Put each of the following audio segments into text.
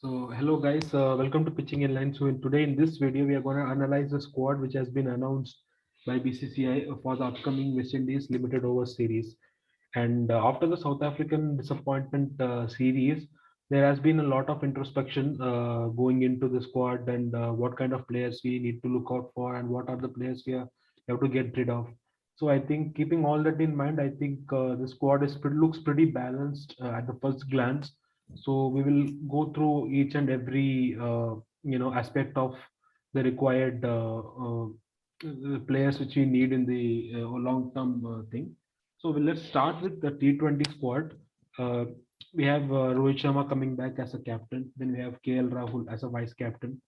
Hello guys, welcome to Pitching Inline. Today in this video, we are going to analyze the squad which has been announced by BCCI for the upcoming West Indies Limited Over Series. And after the South African disappointment series, there has been a lot of introspection going into the squad and what kind of players we need to look out for and what are the players we have to get rid of. So I think keeping all that in mind, I think the squad looks pretty balanced at the first glance. So we will go through each and every aspect of the required players which we need in the long-term thing. So let's start with the T20 squad. Uh, we have Rohit Sharma coming back as a captain. Then we have KL Rahul as a vice captain.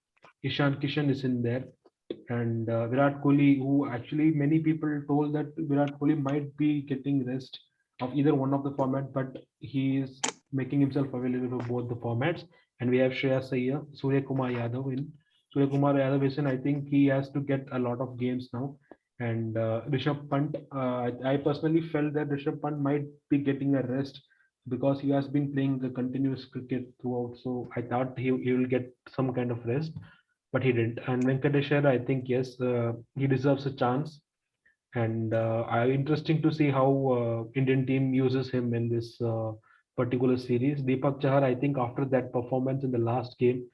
Ishan Kishan is in there, and Virat Kohli, who actually many people told that Virat Kohli might be getting rest of either one of the format, but he is making himself available for both the formats. And we have Shreyas Iyer, Surya Kumar Yadav in. Surya Kumar Yadav is in. I think he has to get a lot of games now. And Rishabh Pant, I personally felt that Rishabh Pant might be getting a rest because he has been playing the continuous cricket throughout. So I thought he will get some kind of rest, but he didn't. And Venkatesh, I think yes, he deserves a chance. And interesting to see how Indian team uses him in this particular series. Deepak Chahar, I think after that performance in the last game,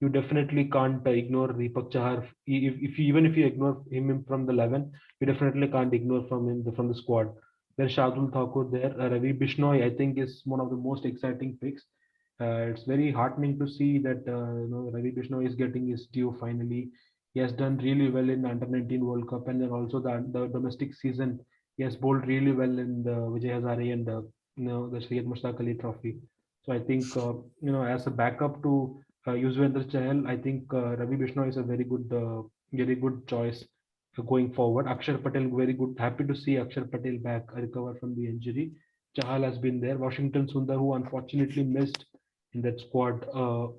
you definitely can't ignore Deepak Chahar. Even if you ignore him from the 11, you definitely can't ignore from him from the squad. There's Shardul Thakur there. Ravi Bishnoi, I think, is one of the most exciting picks. It's very heartening to see that Ravi Bishnoi is getting his due finally. He has done really well in the Under 19 World Cup, and then also the domestic season. He has bowled really well in the Vijay Hazare and the Syed Mushtaq Ali Trophy. So I think as a backup to Yuzvendra Chahal, I think Ravi Bishnoi is a very good choice going forward. Akshar Patel, very good. Happy to see Akshar Patel back, recover from the injury. Chahal has been there. Washington Sundar, who unfortunately missed in that squad,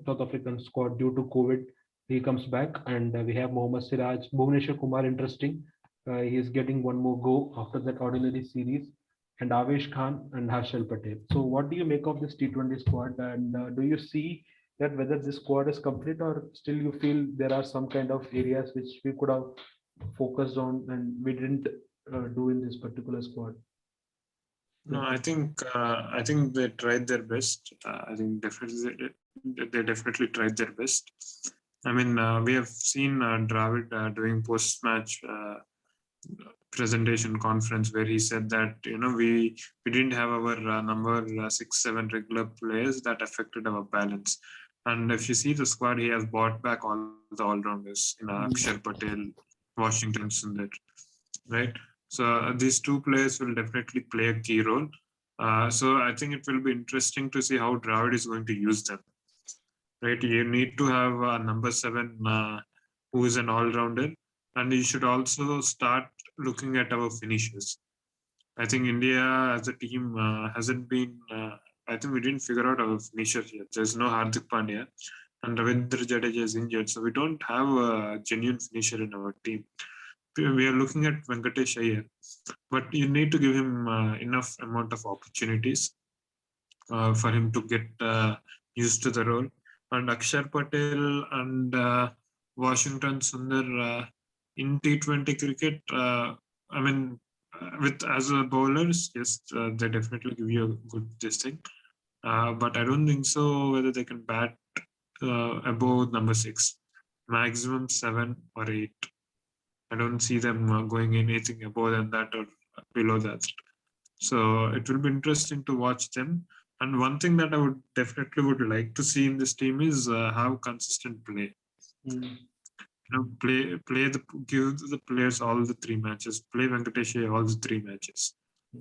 South African squad due to COVID, he comes back, and we have Mohammad Siraj, Bhuvneshwar Kumar. Interesting, he is getting one more go after that ordinary series, and Avesh Khan and Harshal Patel. So, what do you make of this T20 squad, and do you see that whether this squad is complete or still you feel there are some kind of areas which we could have focused on and we didn't do in this particular squad? No, I think they tried their best. I think definitely they definitely tried their best. I mean, we have seen Dravid doing post-match presentation conference where he said that we didn't have our number 6, 7 regular players that affected our balance. And if you see the squad, he has brought back all the all-rounders, Akshar Patel, Washington Sundar, right? So these two players will definitely play a key role. So I think it will be interesting to see how Dravid is going to use them. Right, you need to have a number 7 who is an all-rounder, and you should also start looking at our finishers. I think India as a team hasn't been. I think we didn't figure out our finisher yet. There's no Hardik Pandya, and Ravindra Jadeja is injured, so we don't have a genuine finisher in our team. We are looking at Venkatesh Iyer, but you need to give him enough amount of opportunities for him to get used to the role. And Akshar Patel and Washington Sundar in T20 cricket, I mean, with as a bowlers, yes, they definitely give you a good this thing. But I don't think so whether they can bat above number 6, maximum 7 or 8. I don't see them going anything above than that or below that. So it will be interesting to watch them. And one thing that I would definitely would like to see in this team is how consistent play. Give the players all the 3 matches. Play Venkatesh all the 3 matches.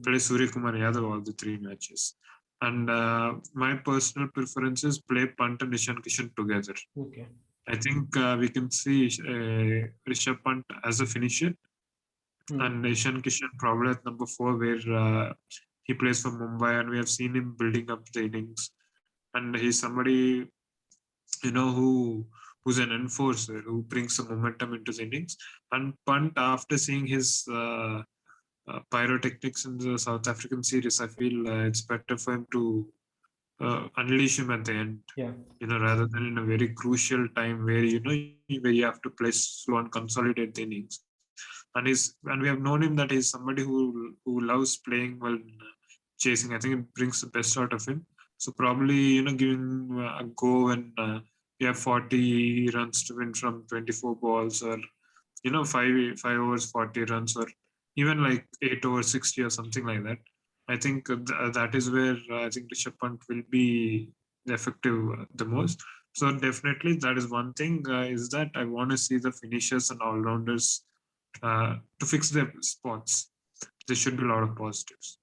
Play Surya Kumar Yadav all the 3 matches. And my personal preference is play Pant and Ishan Kishan together. Okay. I think we can see Rishabh Pant as a finisher, and Ishan Kishan probably at number 4, where he plays for Mumbai, and we have seen him building up the innings. And he's somebody, who's an enforcer, who brings the momentum into the innings. And Pant, after seeing his pyrotechnics in the South African series, I feel it's better for him to unleash him at the end, Yeah. rather than in a very crucial time where where you have to play slow and consolidate the innings. And we have known him that he's somebody who loves playing while chasing. I think it brings the best out of him. So probably giving a go when you have 40 runs to win from 24 balls, or five overs 40 runs, or even like 8 over 60 or something like that. I think that is where I think Rishabh Pant will be effective the most. So definitely that is one thing, is that I want to see the finishers and all rounders to fix their spots. There should be a lot of positives.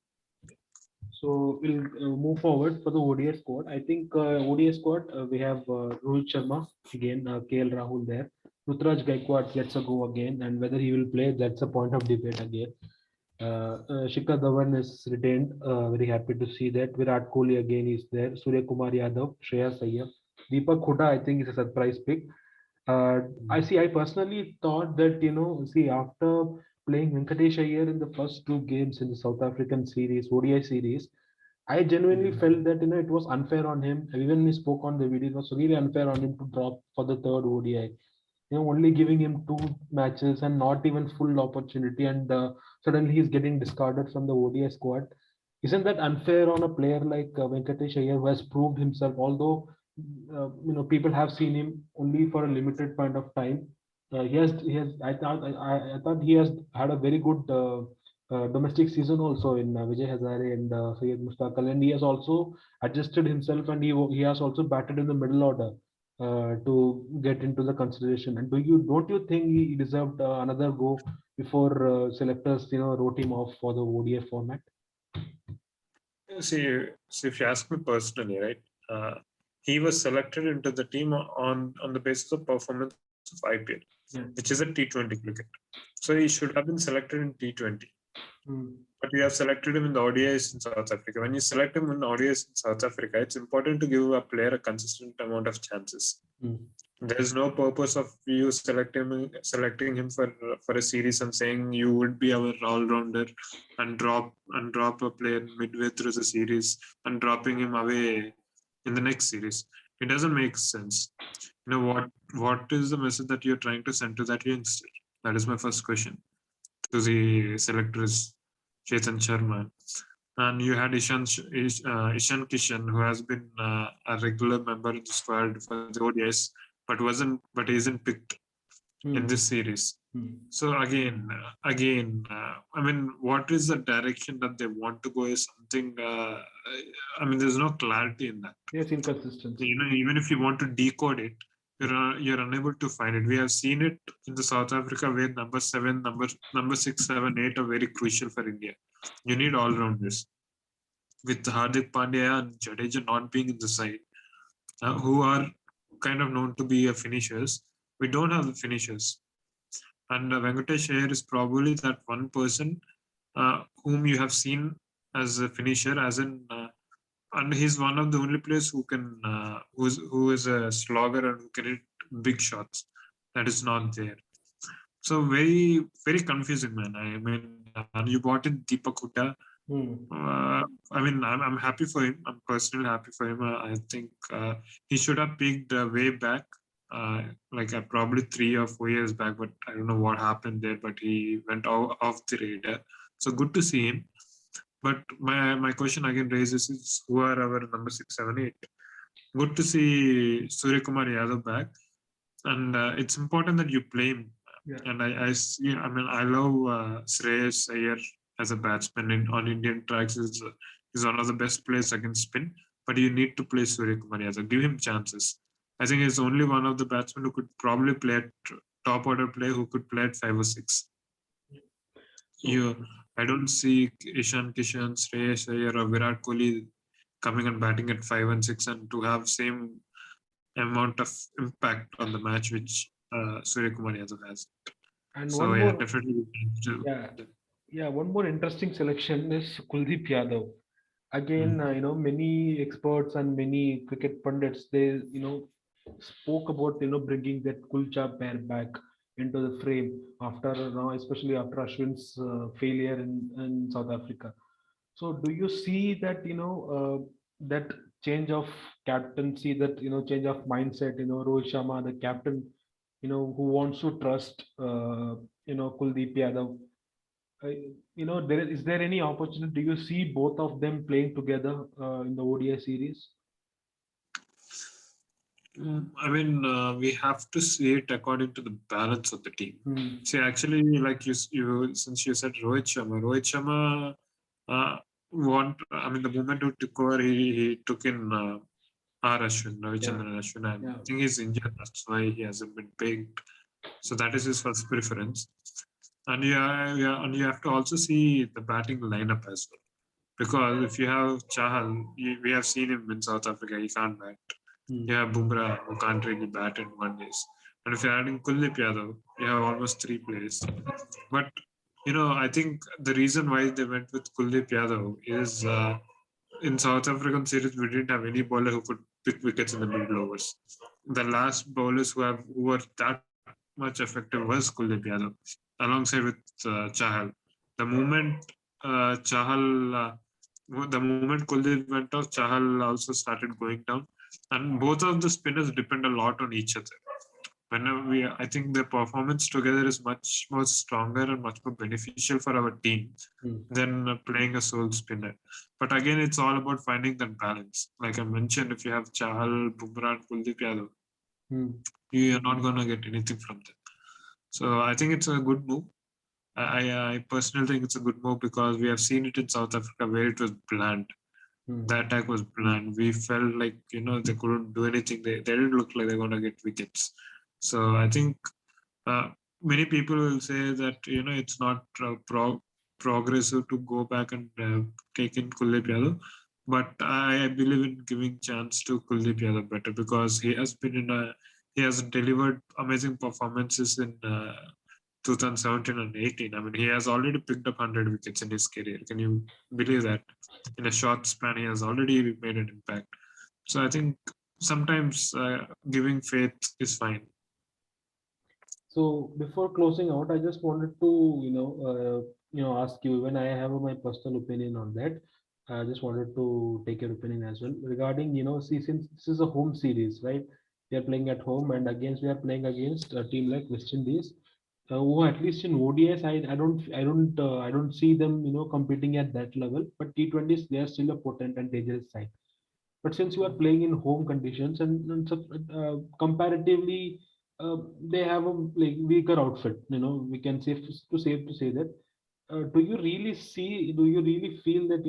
So we'll move forward for the ODI squad. I think ODI squad, we have Rohit Sharma again, KL Rahul there. Rutraj Gaikwad gets a go again, and whether he will play, that's a point of debate again. Shikhar Dhawan is retained. Very happy to see that. Virat Kohli again is there. Surya Kumar Yadav, Shreyas Iyer, Deepak Hooda. I think is a surprise pick. I see. I personally thought that see, after playing Venkatesh Iyer in the first two games in the South African series, ODI series, I genuinely Mm. felt that it was unfair on him. Even he spoke on the video, it was really unfair on him to drop for the third ODI. Only giving him two matches and not even full opportunity, and suddenly he's getting discarded from the ODI squad. Isn't that unfair on a player like Venkatesh Iyer, who has proved himself? Although people have seen him only for a limited point of time. He has. I thought he has had a very good domestic season also in Vijay Hazare and Syed Mushtaq Ali, and he has also adjusted himself, and he has also batted in the middle order to get into the consideration. And don't you think he deserved another go before selectors wrote him off for the ODI format? See, if you ask me personally, right, he was selected into the team on the basis of performance of IPL, Yeah. which is a T20 cricket. So he should have been selected in T20. Mm. But we have selected him in the ODIs in South Africa. When you select him in ODIs in South Africa, it's important to give a player a consistent amount of chances. Mm. There's no purpose of you selecting him for a series and saying you would be our all-rounder, and drop a player midway through the series and dropping him away in the next series. It doesn't make sense. What is the message that you're trying to send to that youngster? That is my first question to the selectors, Chetan Sharma. And you had Ishan Kishan, who has been a regular member in the squad for the ODIs, but isn't picked in this series. So I mean, what is the direction that they want to go is something. I mean, there's no clarity in that. Yes, inconsistency. Even if you want to decode it, you're unable to find it. We have seen it in the South Africa where number 7, number 6, 7, 8 are very crucial for India. You need all rounders. With Hardik Pandya and Jadeja not being in the side, who are kind of known to be finishers, we don't have the finishers. And Venkatesh Iyer is probably that one person whom you have seen as a finisher, as in, and he's one of the only players who is a slogger and who can hit big shots. That is not there. So very very confusing, man. I mean, you bought in Deepak Hooda. I mean, I'm happy for him. I'm personally happy for him. I think he should have peaked way back, like probably 3 or 4 years back. But I don't know what happened there. But he went off the radar. So good to see him. But my question again raises is, who are our number 6, 7, 8? Good to see Surya Kumar Yadav back, and it's important that you play him. Yeah. And I see. I mean, I love Shreyas Iyer as a batsman on Indian tracks. Is one of the best players against spin. But you need to play Surya Kumar Yadav. Give him chances. I think he's only one of the batsmen who could probably play at top order play, who could play at 5 or 6. I don't see Ishan Kishan, Shreyas Iyer, or Virat Kohli coming and batting at 5 and 6 and to have same amount of impact on the match which Surya Kumar Yadav has. And so one yeah, more, definitely. one more interesting selection is Kuldeep Yadav. Again, many experts and many cricket pundits, they spoke about bringing that Kulcha pair back into the frame after especially after Ashwin's failure in South Africa. So do you see that that change of captaincy, that change of mindset. Rohit Sharma, the captain, who wants to trust Kuldeep Yadav. uh, is there any opportunity? Do you see both of them playing together in the ODI series? I mean, we have to see it according to the balance of the team. Hmm. See, actually, like you since you said Rohit Sharma, I mean, the moment he took over, he took in R. Ashwin, Yeah, Ravichandran Ashwin, and yeah. I think he's injured. That's why he hasn't been picked. So that is his first preference. And yeah, and you have to also see the batting lineup as well. Because if you have Chahal, we have seen him in South Africa, he can't bat. Hmm. You have Bumrah, who can't really bat in one days. And if you're adding Kuldeep Yadav, you have almost three players. But, I think the reason why they went with Kuldeep Yadav is in South African series, we didn't have any bowler who could pick wickets in the middle overs. The last bowlers who were that much effective was Kuldeep Yadav, alongside with Chahal. The moment Chahal, the moment Kuldeep went off, Chahal also started going down, and both of the spinners depend a lot on each other. I think their performance together is much more stronger and much more beneficial for our team Hmm. than playing a sole spinner. But again, it's all about finding that balance. Like I mentioned, if you have Chahal, Bumrah, and Kuldeep Yadav, Hmm. you're not gonna get anything from them. So I think it's a good move. I personally think it's a good move because we have seen it in South Africa where it was bland. Hmm. The attack was bland. We felt like they couldn't do anything. They didn't look like they're gonna get wickets. So I think uh, many people will say that it's not progressive to go back and take in Kuldeep Yadav, but I believe in giving chance to Kuldeep Yadav better because he has delivered amazing performances in 2017 and 18. I mean, he has already picked up 100 wickets in his career. Can you believe that? In a short span, he has already made an impact. So I think sometimes giving faith is fine. So before closing out, I just wanted to, ask you. Even I have my personal opinion on that. I just wanted to take your opinion as well regarding, see, since this is a home series, right? We are playing at home, and against we are playing against a team like West Indies, who at least in ODS, I don't see them, competing at that level. But T20s, they are still a potent and dangerous side. But since you are playing in home conditions and comparatively, they have a like weaker outfit. We can safe to say that. Do you really see? Do you really feel that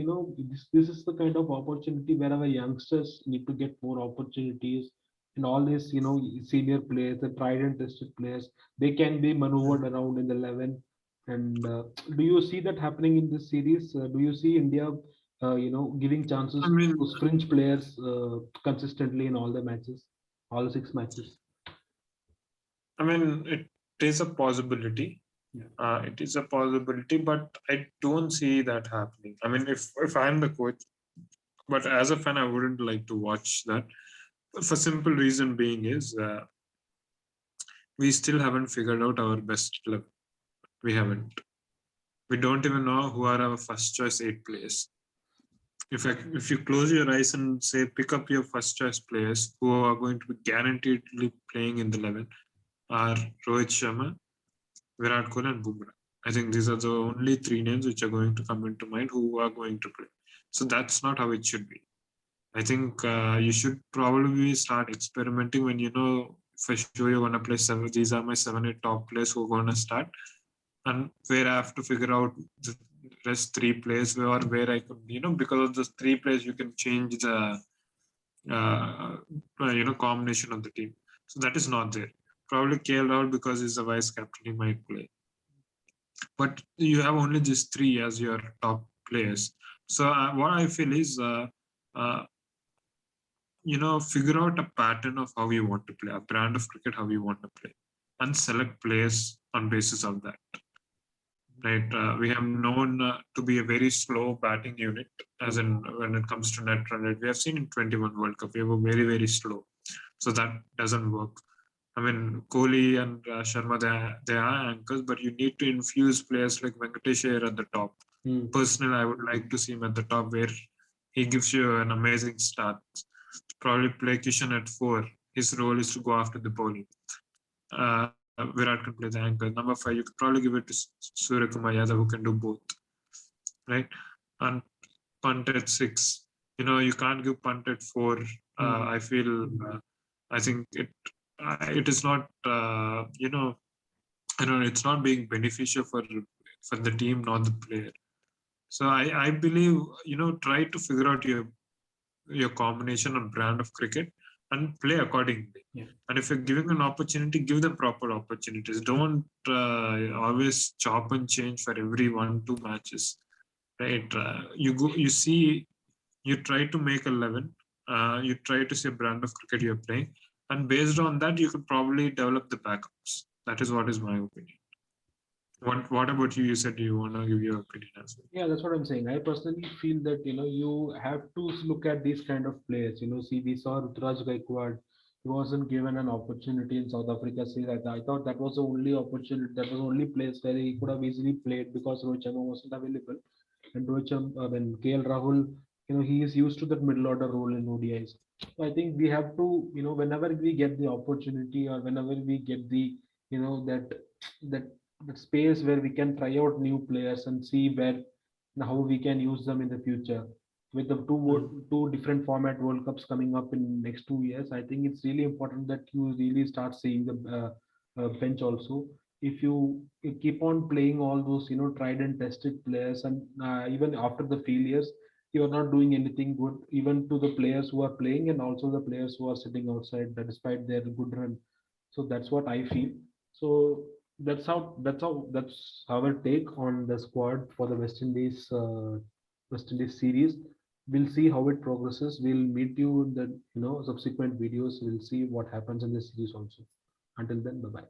this is the kind of opportunity where our youngsters need to get more opportunities, and all these senior players, the tried and tested players, they can be maneuvered around in the 11. And do you see that happening in this series? Do you see India giving I chances mean, to fringe players consistently in all the matches, all the six matches? it is a possibility. Yeah. It is a possibility, but I don't see that happening. I mean, if I'm the coach, but as a fan, I wouldn't like to watch that. For simple reason being is we still haven't figured out our best 11. We haven't. We don't even know who are our first choice 8 players. If you close your eyes and say pick up your first choice players who are going to be guaranteedly playing in the 11 are Rohit Sharma, Virat Kohli, and Bumrah. I think these are the only 3 names which are going to come into mind who are going to play. So that's not how it should be. I think you should probably start experimenting when you know for sure you're going to play seven. These are my 7 8 top players who are going to start, and where I have to figure out the rest 3 players where I could because of those 3 players you can change the combination of the team. So that is not there. Probably KL Rahul because he's the vice captain he might play, but you have only these 3 as your top players. So what I feel is uh, figure out a pattern of how you want to play, a brand of cricket how you want to play, and select players on basis of that. Right, we have known to be a very slow batting unit, as in when it comes to net run rate. We have seen in 21 World Cup, we were very, very slow. So that doesn't work. I mean, Kohli and Sharma, they are anchors, but you need to infuse players like Venkatesh Iyer at the top. Hmm. Personally, I would like to see him at the top where He gives you an amazing start. Probably play Kishan at 4. His role is to go after the bowling. Virat can play the anchor. Number 5, you could probably give it to Surya Kumar Yadav, who can do both, right? And punt at 6. You can't give punt at 4. I feel, I think it is not, it's not being beneficial for the team, not the player. So I believe, try to figure out your combination and brand of cricket and play accordingly. Yeah. And if you're giving an opportunity, give them proper opportunities. Don't always chop and change for every 1-2 matches, right? You try to make 11. You try to see a brand of cricket you're playing, and based on that, you could probably develop the backups. That is what is my opinion. What about you? You said you want to give your opinion as well. Yeah, that's what I'm saying. I personally feel that you have to look at these kind of players. See, we saw Rutraj Gaikwad. He wasn't given an opportunity in South Africa. See, that I thought that was the only opportunity. That was the only place where he could have easily played because Rohit Sharma wasn't available. And when KL Rahul, he is used to that middle order role in ODIs. So I think we have to, whenever we get the opportunity or whenever we get the, that that that space where we can try out new players and see where and how we can use them in the future. With the two different format World Cups coming up in next 2 years, I think it's really important that you really start seeing the bench also. If you keep on playing all those tried and tested players, and even after the failures, you are not doing anything good, even to the players who are playing and also the players who are sitting outside, despite their good run. So that's what I feel. So that's our take on the squad for the West Indies series. We'll see how it progresses. We'll meet you in the subsequent videos. We'll see what happens in the series also. Until then, bye bye.